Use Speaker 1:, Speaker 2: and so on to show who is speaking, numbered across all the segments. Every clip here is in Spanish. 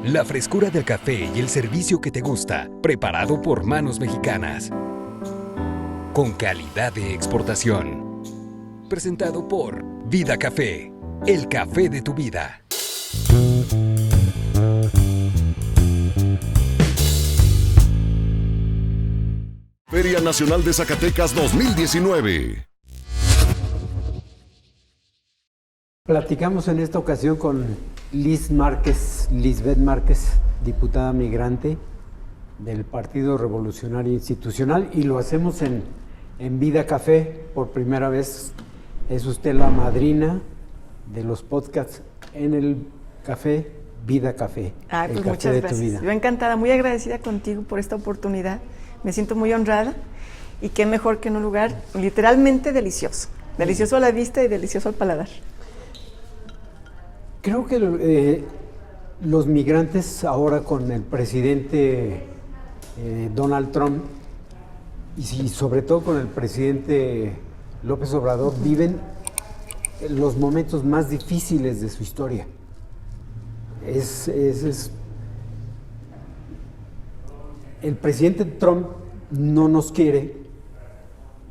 Speaker 1: La frescura del café y el servicio que te gusta, preparado por manos mexicanas. Con calidad de exportación. Presentado por Vida Café, el café de tu vida.
Speaker 2: Feria Nacional de Zacatecas 2019.
Speaker 3: Platicamos en esta ocasión con Lisbeth Márquez, diputada migrante del Partido Revolucionario Institucional, y lo hacemos en Vida Café por primera vez. Es usted la madrina de los podcasts en el café Vida Café.
Speaker 4: Pues muchas gracias. Yo encantada, muy agradecida contigo por esta oportunidad. Me siento muy honrada y qué mejor que en un lugar literalmente delicioso. Delicioso a la vista y delicioso al paladar.
Speaker 3: Creo que los migrantes ahora con el presidente Donald Trump y sobre todo con el presidente López Obrador viven los momentos más difíciles de su historia. El presidente Trump no nos quiere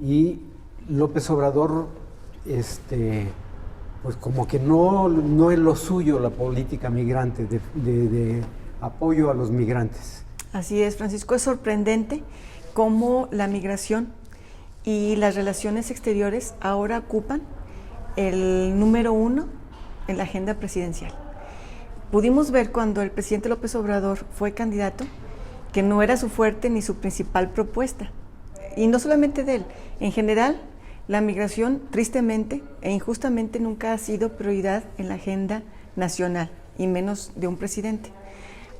Speaker 3: y López Obrador pues como que no es lo suyo la política migrante, de apoyo a los migrantes.
Speaker 4: Así es, Francisco, es sorprendente cómo la migración y las relaciones exteriores ahora ocupan el número 1 en la agenda presidencial. Pudimos ver cuando el presidente López Obrador fue candidato que no era su fuerte ni su principal propuesta. Y no solamente de él, en general, la migración, tristemente e injustamente, nunca ha sido prioridad en la agenda nacional, y menos de un presidente.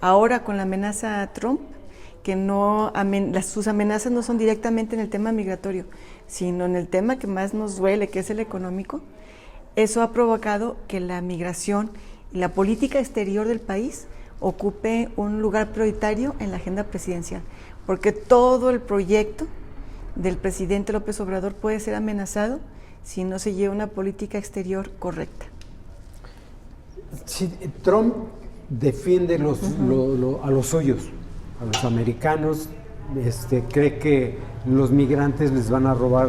Speaker 4: Ahora, con la amenaza a Trump, que sus amenazas no son directamente en el tema migratorio, sino en el tema que más nos duele, que es el económico, eso ha provocado que la migración y la política exterior del país ocupe un lugar prioritario en la agenda presidencial, porque todo el proyecto del presidente López Obrador puede ser amenazado si no se lleva una política exterior correcta.
Speaker 3: Sí, Trump defiende a los suyos, a los americanos, cree que los migrantes les van a robar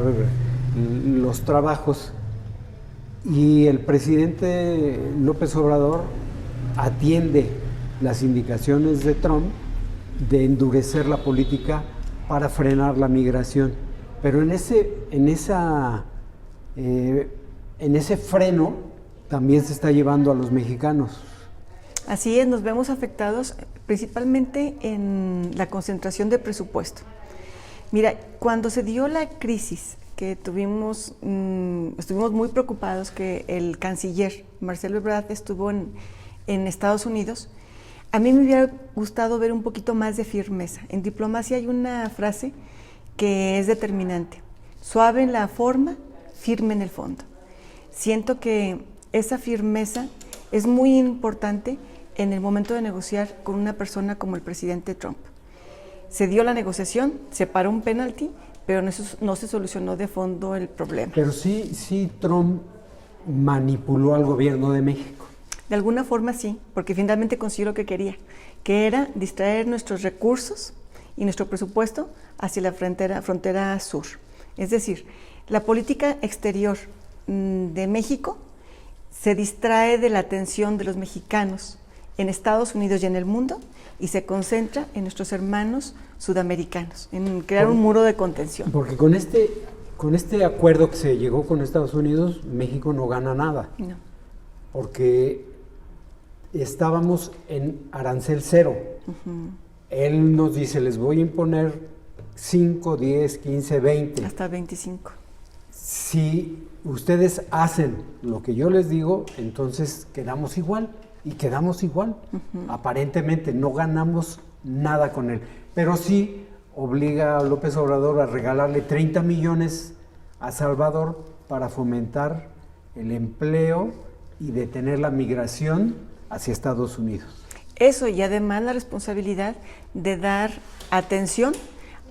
Speaker 3: los trabajos, y el presidente López Obrador atiende las indicaciones de Trump de endurecer la política para frenar la migración, pero en ese freno también se está llevando a los mexicanos.
Speaker 4: Así es, nos vemos afectados principalmente en la concentración de presupuesto. Mira, cuando se dio la crisis que estuvimos muy preocupados que el canciller Marcelo Ebrard estuvo en Estados Unidos. A mí me hubiera gustado ver un poquito más de firmeza. En diplomacia hay una frase que es determinante: suave en la forma, firme en el fondo. Siento que esa firmeza es muy importante en el momento de negociar con una persona como el presidente Trump. Se dio la negociación, se paró un penalti, pero no se solucionó de fondo el problema.
Speaker 3: Pero sí Trump manipuló al gobierno de México.
Speaker 4: De alguna forma sí, porque finalmente consiguió lo que quería, que era distraer nuestros recursos y nuestro presupuesto hacia la frontera sur. Es decir, la política exterior de México se distrae de la atención de los mexicanos en Estados Unidos y en el mundo, y se concentra en nuestros hermanos sudamericanos, en crear un muro de contención.
Speaker 3: Porque con este acuerdo que se llegó con Estados Unidos, México no gana nada.
Speaker 4: No.
Speaker 3: Porque estábamos en arancel cero. Él nos dice, les voy a imponer 5, 10, 15, 20.
Speaker 4: Hasta 25.
Speaker 3: Si ustedes hacen lo que yo les digo, entonces quedamos igual. Y quedamos igual. Aparentemente no ganamos nada con él. Pero sí obliga a López Obrador a regalarle 30 millones a Salvador para fomentar el empleo y detener la migración hacia Estados Unidos.
Speaker 4: Eso, y además la responsabilidad de dar atención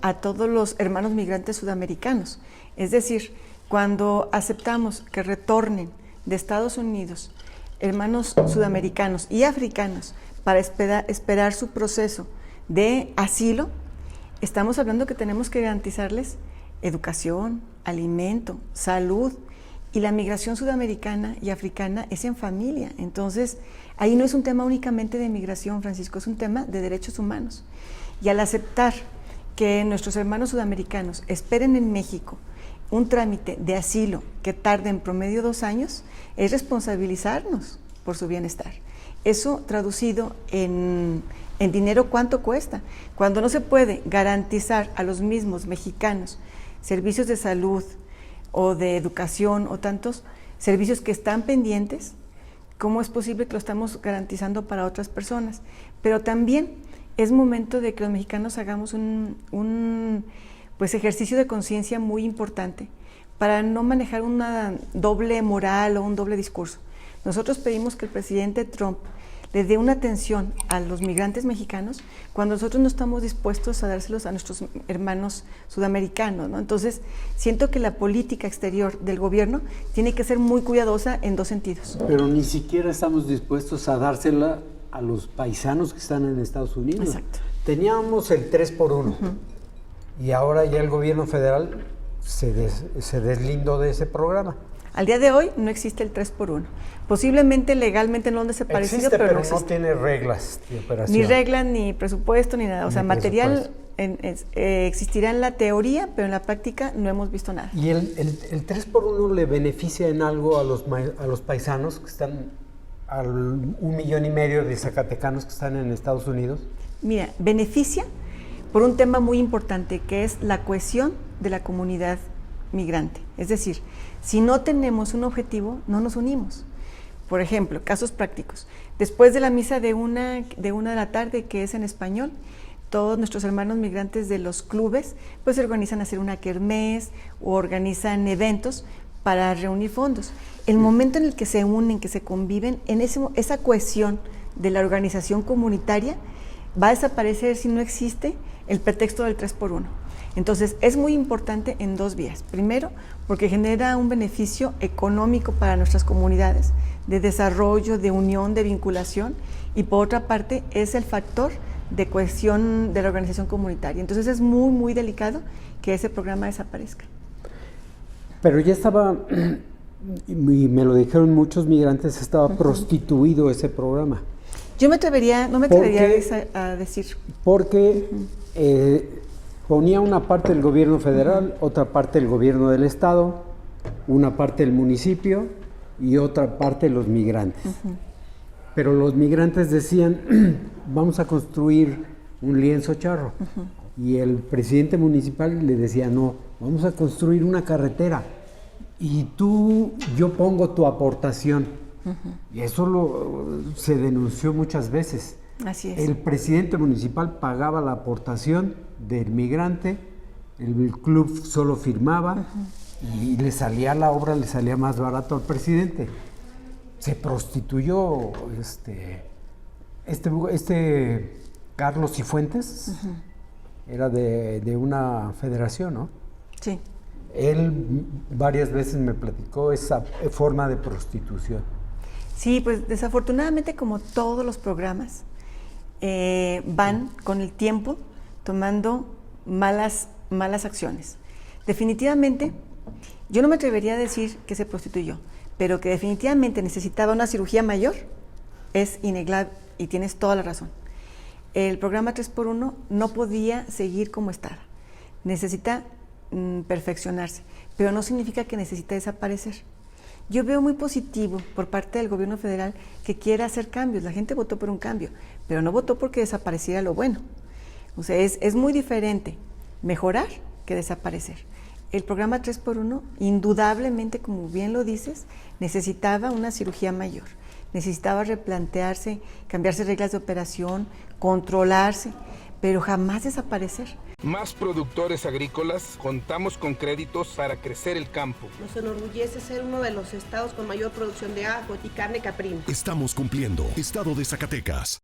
Speaker 4: a todos los hermanos migrantes sudamericanos. Es decir, cuando aceptamos que retornen de Estados Unidos hermanos sudamericanos y africanos para esperar su proceso de asilo, estamos hablando que tenemos que garantizarles educación, alimento, salud, y la migración sudamericana y africana es en familia. Entonces, ahí no es un tema únicamente de migración, Francisco, es un tema de derechos humanos. Y al aceptar que nuestros hermanos sudamericanos esperen en México un trámite de asilo que tarde en promedio 2 años, es responsabilizarnos por su bienestar. Eso traducido en dinero, ¿cuánto cuesta? Cuando no se puede garantizar a los mismos mexicanos servicios de salud o de educación o tantos servicios que están pendientes, ¿cómo es posible que lo estamos garantizando para otras personas? Pero también es momento de que los mexicanos hagamos un ejercicio de conciencia muy importante para no manejar una doble moral o un doble discurso. Nosotros pedimos que el presidente Trump le dé una atención a los migrantes mexicanos cuando nosotros no estamos dispuestos a dárselos a nuestros hermanos sudamericanos, ¿no? Entonces, siento que la política exterior del gobierno tiene que ser muy cuidadosa en 2 sentidos.
Speaker 3: Pero ni siquiera estamos dispuestos a dársela a los paisanos que están en Estados Unidos.
Speaker 4: Exacto.
Speaker 3: Teníamos el 3x1 y ahora ya el gobierno federal se deslindó de ese programa.
Speaker 4: Al día de hoy no existe el 3x1. Posiblemente legalmente no es parecido,
Speaker 3: existe, pero
Speaker 4: no existe.
Speaker 3: No tiene reglas de operación.
Speaker 4: Ni reglas, ni presupuesto, ni nada. O sea, material existirá en la teoría, pero en la práctica no hemos visto nada.
Speaker 3: ¿Y el 3x1 le beneficia en algo a los paisanos que están, al 1,5 millones de zacatecanos que están en Estados Unidos?
Speaker 4: Mira, beneficia por un tema muy importante, que es la cohesión de la comunidad migrante. Es decir, si no tenemos un objetivo, no nos unimos. Por ejemplo, casos prácticos. Después de la misa de una de la tarde, que es en español, todos nuestros hermanos migrantes de los clubes pues se organizan a hacer una kermés o organizan eventos para reunir fondos. El momento en el que se unen, que se conviven, en esa cohesión de la organización comunitaria va a desaparecer si no existe el pretexto del 3x1. Entonces, es muy importante en 2 vías. Primero, porque genera un beneficio económico para nuestras comunidades, de desarrollo, de unión, de vinculación, y por otra parte, es el factor de cohesión de la organización comunitaria. Entonces, es muy, muy delicado que ese programa desaparezca.
Speaker 3: Pero ya estaba, y me lo dijeron muchos migrantes, estaba prostituido ese programa.
Speaker 4: Yo no me atrevería a decir.
Speaker 3: Porque ponía una parte del gobierno federal, otra parte del gobierno del estado, una parte del municipio y otra parte de los migrantes. Pero los migrantes decían, vamos a construir un lienzo charro. Y el presidente municipal le decía, no, vamos a construir una carretera. Y yo pongo tu aportación. Y eso se denunció muchas veces.
Speaker 4: Así es.
Speaker 3: El presidente municipal pagaba la aportación del migrante, el club solo firmaba y la obra le salía más barato al presidente. Se prostituyó este Carlos Cifuentes, era de una federación, ¿no?
Speaker 4: Sí.
Speaker 3: Él varias veces me platicó esa forma de prostitución.
Speaker 4: Sí, pues desafortunadamente, como todos los programas, van con el tiempo tomando malas acciones. Definitivamente, yo no me atrevería a decir que se prostituyó, pero que definitivamente necesitaba una cirugía mayor, es innegable y tienes toda la razón. El programa 3x1 no podía seguir como estaba. Necesita perfeccionarse, pero no significa que necesite desaparecer. Yo veo muy positivo por parte del gobierno federal que quiera hacer cambios. La gente votó por un cambio, pero no votó porque desapareciera lo bueno. O sea, es muy diferente mejorar que desaparecer. El programa 3x1, indudablemente, como bien lo dices, necesitaba una cirugía mayor. Necesitaba replantearse, cambiarse reglas de operación, controlarse, pero jamás desaparecer.
Speaker 5: Más productores agrícolas, contamos con créditos para crecer el campo.
Speaker 6: Nos enorgullece ser uno de los estados con mayor producción de ajo y carne caprina.
Speaker 2: Estamos cumpliendo. Estado de Zacatecas.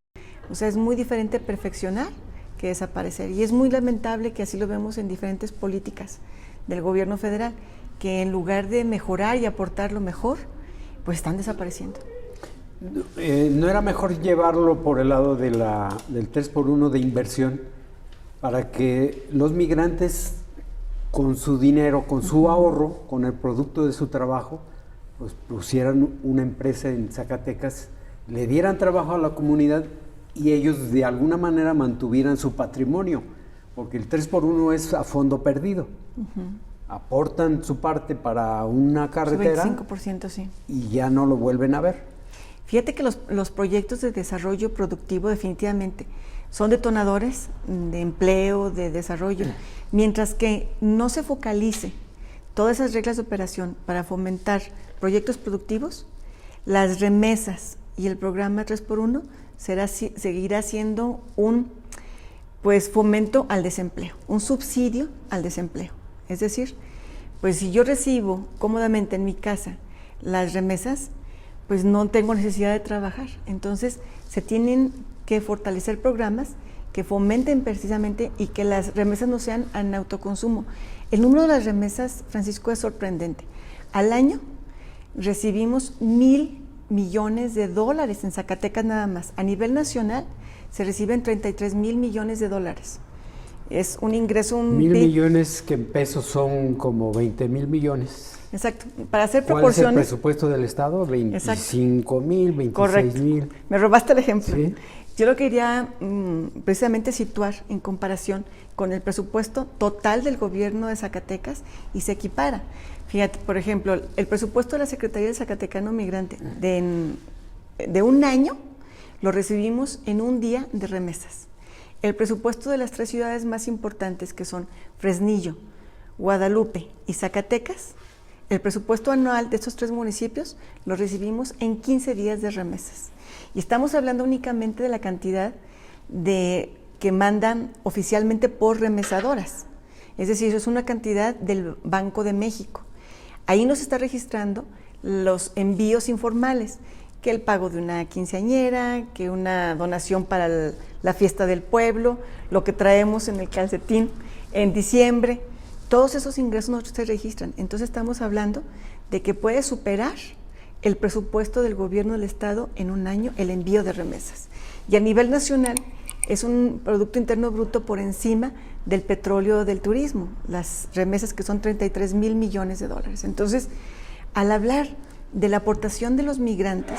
Speaker 4: O sea, es muy diferente perfeccionar que desaparecer. Y es muy lamentable que así lo vemos en diferentes políticas del gobierno federal, que en lugar de mejorar y aportar lo mejor, pues están desapareciendo.
Speaker 3: ¿No era mejor llevarlo por el lado de del 3x1 de inversión para que los migrantes con su dinero, con su ahorro, con el producto de su trabajo, pues pusieran una empresa en Zacatecas, le dieran trabajo a la comunidad y ellos de alguna manera mantuvieran su patrimonio? Porque el 3x1 es a fondo perdido. Aportan su parte para una carretera,
Speaker 4: su 25%, sí.
Speaker 3: Y ya no lo vuelven a ver.
Speaker 4: Fíjate que los proyectos de desarrollo productivo definitivamente son detonadores de empleo, de desarrollo, mientras que no se focalice todas esas reglas de operación para fomentar proyectos productivos, las remesas y el programa 3x1 seguirá siendo un fomento al desempleo, un subsidio al desempleo. Es decir, pues si yo recibo cómodamente en mi casa las remesas, pues no tengo necesidad de trabajar. Entonces se tienen que fortalecer programas que fomenten precisamente y que las remesas no sean en autoconsumo. El número de las remesas, Francisco, es sorprendente. Al año recibimos 1,000 millones de dólares en Zacatecas nada más. A nivel nacional se reciben 33,000 millones de dólares. Es un ingreso,
Speaker 3: 1,000 millones que en pesos son como 20,000 millones.
Speaker 4: Exacto. Para hacer
Speaker 3: ¿Cuál
Speaker 4: proporciones.
Speaker 3: es el presupuesto del Estado? 25,000, 26,000.
Speaker 4: Me robaste el ejemplo.
Speaker 3: ¿Sí?
Speaker 4: Yo lo quería precisamente situar en comparación con el presupuesto total del gobierno de Zacatecas y se equipara. Fíjate, por ejemplo, el presupuesto de la Secretaría del Zacatecano Migrante de un año lo recibimos en un día de remesas. El presupuesto de las 3 ciudades más importantes, que son Fresnillo, Guadalupe y Zacatecas, el presupuesto anual de estos 3 municipios lo recibimos en 15 días de remesas. Y estamos hablando únicamente de la cantidad que mandan oficialmente por remesadoras. Es decir, eso es una cantidad del Banco de México. Ahí nos está registrando los envíos informales, que el pago de una quinceañera, que una donación para la fiesta del pueblo, lo que traemos en el calcetín en diciembre. Todos esos ingresos no se registran. Entonces estamos hablando de que puede superar el presupuesto del gobierno del Estado en un año el envío de remesas. Y a nivel nacional es un Producto Interno Bruto por encima del petróleo del turismo, las remesas que son 33,000 millones de dólares. Entonces, al hablar de la aportación de los migrantes,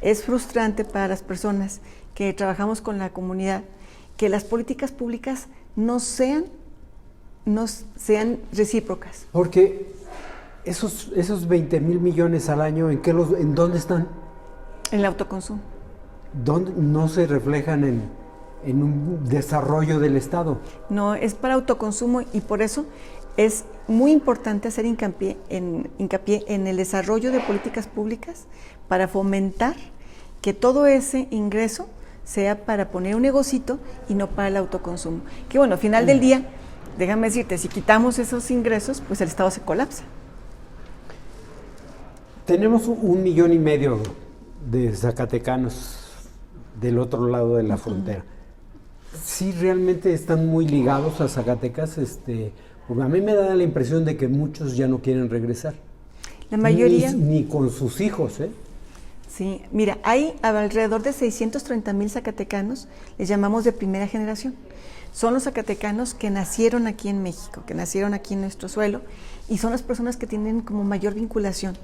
Speaker 4: es frustrante para las personas que trabajamos con la comunidad que las políticas públicas no sean recíprocas.
Speaker 3: Porque esos 20,000 millones al año, ¿en dónde están?
Speaker 4: En el autoconsumo.
Speaker 3: ¿Dónde no se reflejan en un desarrollo del Estado?
Speaker 4: No, es para autoconsumo y por eso es muy importante hacer hincapié en el desarrollo de políticas públicas para fomentar que todo ese ingreso sea para poner un negocito y no para el autoconsumo. Que bueno, al final del día, déjame decirte, si quitamos esos ingresos, pues el Estado se colapsa.
Speaker 3: Tenemos 1,5 millones de zacatecanos del otro lado de la frontera. Sí, realmente están muy ligados a Zacatecas, porque a mí me da la impresión de que muchos ya no quieren regresar.
Speaker 4: La mayoría.
Speaker 3: Ni con sus hijos, ¿eh?
Speaker 4: Sí, mira, hay alrededor de 630,000 zacatecanos, les llamamos de primera generación. Son los zacatecanos que nacieron aquí en México, que nacieron aquí en nuestro suelo, y son las personas que tienen como mayor vinculación,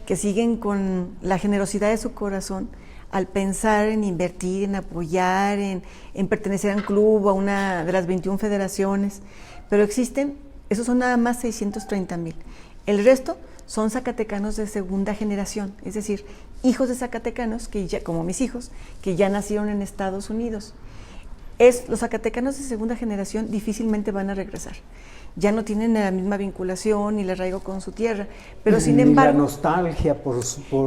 Speaker 4: que siguen con la generosidad de su corazón al pensar en invertir, en apoyar, en pertenecer a un club, a una de las 21 federaciones, pero existen, esos son nada más 630,000. El resto son zacatecanos de segunda generación, es decir, hijos de zacatecanos, que ya, como mis hijos, que ya nacieron en Estados Unidos. Los zacatecanos de segunda generación difícilmente van a regresar. Ya no tienen la misma vinculación ni el arraigo con su tierra, pero sin embargo...
Speaker 3: la nostalgia por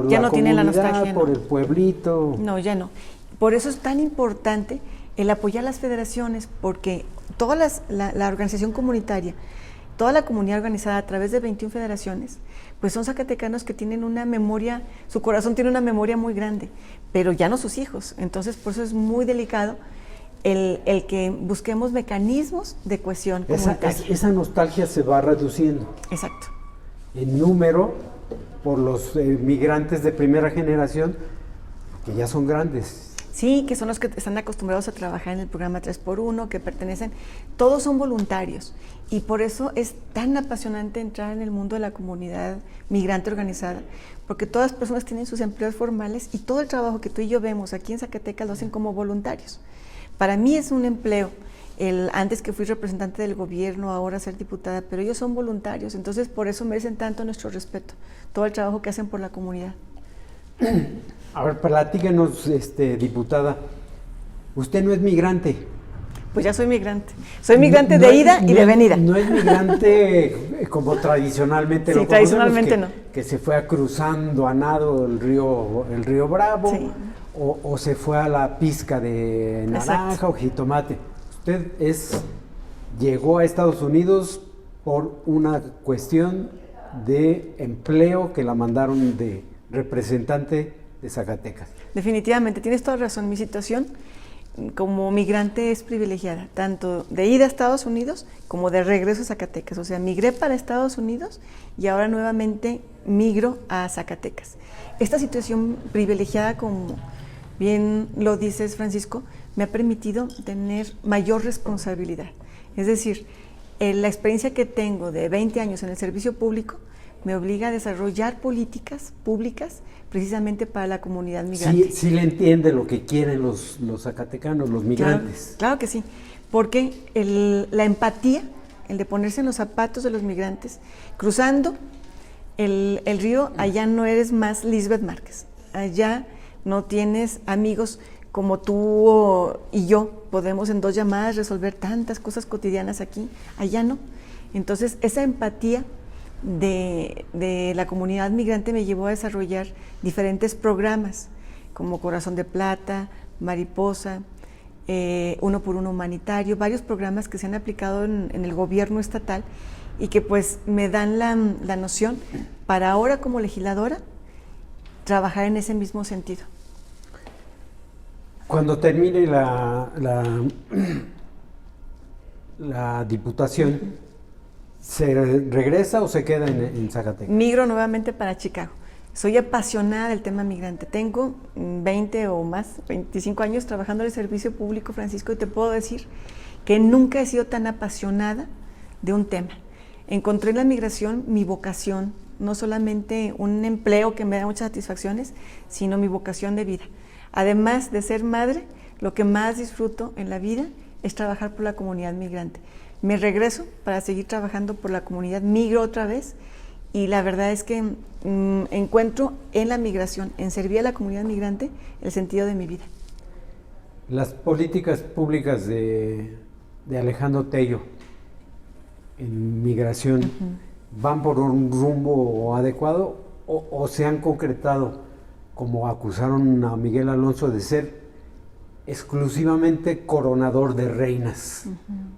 Speaker 4: ya
Speaker 3: la
Speaker 4: no tienen la
Speaker 3: comunidad,
Speaker 4: nostalgia,
Speaker 3: por
Speaker 4: no.
Speaker 3: el pueblito.
Speaker 4: No, ya no. Por eso es tan importante el apoyar las federaciones, porque toda la organización comunitaria, toda la comunidad organizada a través de 21 federaciones, pues son zacatecanos que tienen una memoria, su corazón tiene una memoria muy grande, pero ya no sus hijos. Entonces, por eso es muy delicado el que busquemos mecanismos de cohesión comunitaria.
Speaker 3: Esa nostalgia se va reduciendo. que ya son grandes.
Speaker 4: Sí, que son los que están acostumbrados a trabajar en el programa 3x1, que pertenecen, todos son voluntarios y por eso es tan apasionante entrar en el mundo de la comunidad migrante organizada, porque todas las personas tienen sus empleos formales y todo el trabajo que tú y yo vemos aquí en Zacatecas lo hacen como voluntarios. Para mí es un empleo, antes que fui representante del gobierno, ahora ser diputada, pero ellos son voluntarios, entonces por eso merecen tanto nuestro respeto, todo el trabajo que hacen por la comunidad.
Speaker 3: A ver, platíquenos, diputada, usted no es migrante.
Speaker 4: Pues ya soy migrante. Soy migrante de ida y de venida.
Speaker 3: No es migrante como tradicionalmente
Speaker 4: sí,
Speaker 3: lo
Speaker 4: tradicionalmente
Speaker 3: conocemos, que se fue cruzando a nado el río Bravo, sí. o se fue a la pizca de naranja. Exacto. O jitomate. Usted llegó a Estados Unidos por una cuestión de empleo que la mandaron de representante de Zacatecas.
Speaker 4: Definitivamente, tienes toda razón. Mi situación como migrante es privilegiada, tanto de ida a Estados Unidos como de regreso a Zacatecas. O sea, migré para Estados Unidos y ahora nuevamente migro a Zacatecas. Esta situación privilegiada, como bien lo dices, Francisco, me ha permitido tener mayor responsabilidad. Es decir, la experiencia que tengo de 20 años en el servicio público me obliga a desarrollar políticas públicas precisamente para la comunidad migrante.
Speaker 3: Sí le entiende lo que quieren los zacatecanos, los migrantes.
Speaker 4: Claro que sí, porque la empatía, el de ponerse en los zapatos de los migrantes, cruzando el río, allá no eres más Lisbeth Márquez, allá no tienes amigos como tú y yo, podemos en 2 llamadas resolver tantas cosas cotidianas aquí, allá no. Entonces, esa empatía de la comunidad migrante me llevó a desarrollar diferentes programas como Corazón de Plata, Mariposa, 1x1 humanitario, varios programas que se han aplicado en el gobierno estatal y que pues me dan la noción para ahora como legisladora trabajar en ese mismo sentido.
Speaker 3: Cuando termine la diputación, ¿se regresa o se queda en Zacatecas?
Speaker 4: Migro nuevamente para Chicago. Soy apasionada del tema migrante. Tengo 20 o más, 25 años trabajando en el servicio público, Francisco, y te puedo decir que nunca he sido tan apasionada de un tema. Encontré en la migración mi vocación, no solamente un empleo que me da muchas satisfacciones, sino mi vocación de vida. Además de ser madre, lo que más disfruto en la vida es trabajar por la comunidad migrante. Me regreso para seguir trabajando por la comunidad, migro otra vez y la verdad es que encuentro en la migración, en servir a la comunidad migrante, el sentido de mi vida.
Speaker 3: Las políticas públicas de Alejandro Tello en migración van por un rumbo adecuado o se han concretado, como acusaron a Miguel Alonso de ser exclusivamente coronador de reinas,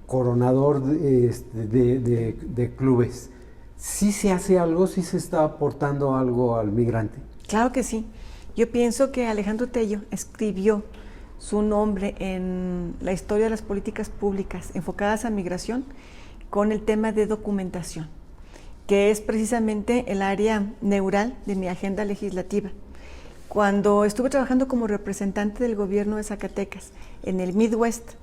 Speaker 3: coronador de clubes. ¿Sí se hace algo? ¿Sí se está aportando algo al migrante?
Speaker 4: Claro que sí. Yo pienso que Alejandro Tello escribió su nombre en la historia de las políticas públicas enfocadas a migración con el tema de documentación, que es precisamente el área neural de mi agenda legislativa. Cuando estuve trabajando como representante del gobierno de Zacatecas en el Midwest,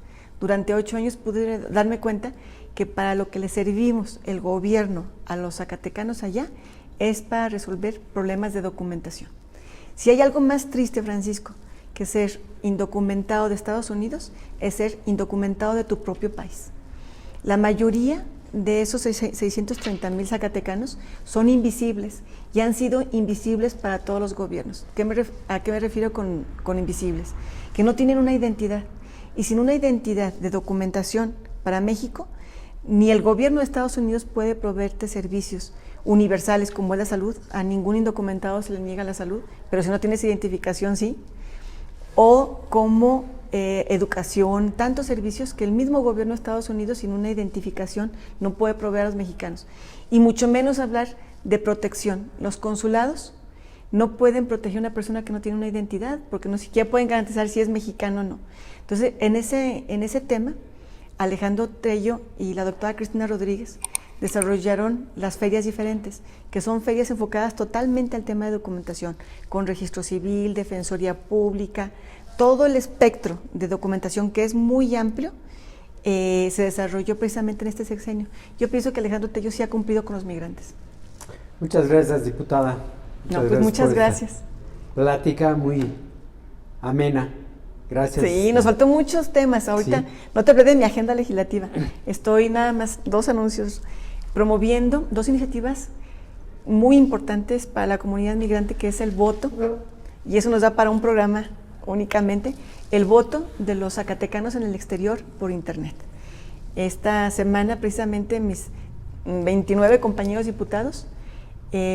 Speaker 4: durante 8 años pude darme cuenta que para lo que le servimos el gobierno a los zacatecanos allá es para resolver problemas de documentación. Si hay algo más triste, Francisco, que ser indocumentado de Estados Unidos, es ser indocumentado de tu propio país. La mayoría de esos 630,000 zacatecanos son invisibles y han sido invisibles para todos los gobiernos. ¿A qué me refiero con invisibles? Que no tienen una identidad. Y sin una identidad de documentación para México, ni el gobierno de Estados Unidos puede proveerte servicios universales como es la salud. A ningún indocumentado se le niega la salud, pero si no tienes identificación, sí. O como educación, tantos servicios que el mismo gobierno de Estados Unidos sin una identificación no puede proveer a los mexicanos. Y mucho menos hablar de protección. Los consulados no pueden proteger a una persona que no tiene una identidad, porque no siquiera pueden garantizar si es mexicano o no. Entonces, en ese tema, Alejandro Tello y la doctora Cristina Rodríguez desarrollaron las ferias diferentes, que son ferias enfocadas totalmente al tema de documentación, con registro civil, defensoría pública, todo el espectro de documentación que es muy amplio, se desarrolló precisamente en este sexenio. Yo pienso que Alejandro Tello sí ha cumplido con los migrantes.
Speaker 3: Muchas gracias, diputada.
Speaker 4: Muchas
Speaker 3: por
Speaker 4: gracias.
Speaker 3: esta plática muy amena. Gracias.
Speaker 4: Sí, nos faltó muchos temas. Ahorita
Speaker 3: Sí.
Speaker 4: no te pierdas mi agenda legislativa. Estoy nada más 2 anuncios promoviendo 2 iniciativas muy importantes para la comunidad migrante, que es el voto, y eso nos da para un programa únicamente, el voto de los zacatecanos en el exterior por internet. Esta semana precisamente mis 29 compañeros diputados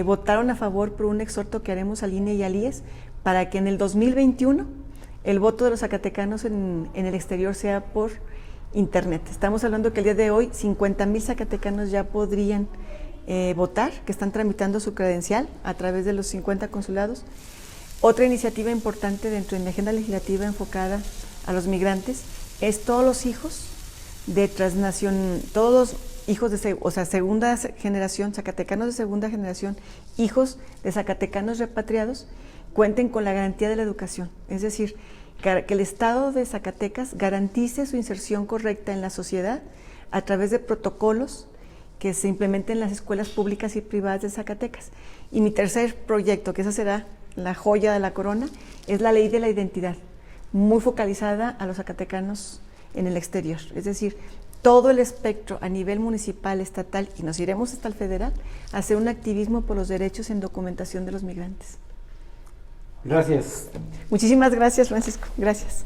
Speaker 4: votaron a favor por un exhorto que haremos al INE y al IES para que en el 2021 el voto de los zacatecanos en el exterior sea por internet. Estamos hablando que el día de hoy 50,000 zacatecanos ya podrían votar, que están tramitando su credencial a través de los 50 consulados. Otra iniciativa importante dentro de mi agenda legislativa enfocada a los migrantes es todos los hijos de transnación, todos los hijos de segunda generación, zacatecanos de segunda generación, hijos de zacatecanos repatriados, cuenten con la garantía de la educación, es decir, que el Estado de Zacatecas garantice su inserción correcta en la sociedad a través de protocolos que se implementen en las escuelas públicas y privadas de Zacatecas. Y mi tercer proyecto, que esa será la joya de la corona, es la ley de la identidad, muy focalizada a los zacatecanos en el exterior, es decir, todo el espectro a nivel municipal, estatal, y nos iremos hasta el federal, a hacer un activismo por los derechos en documentación de los migrantes.
Speaker 3: Gracias.
Speaker 4: Muchísimas gracias, Francisco. Gracias.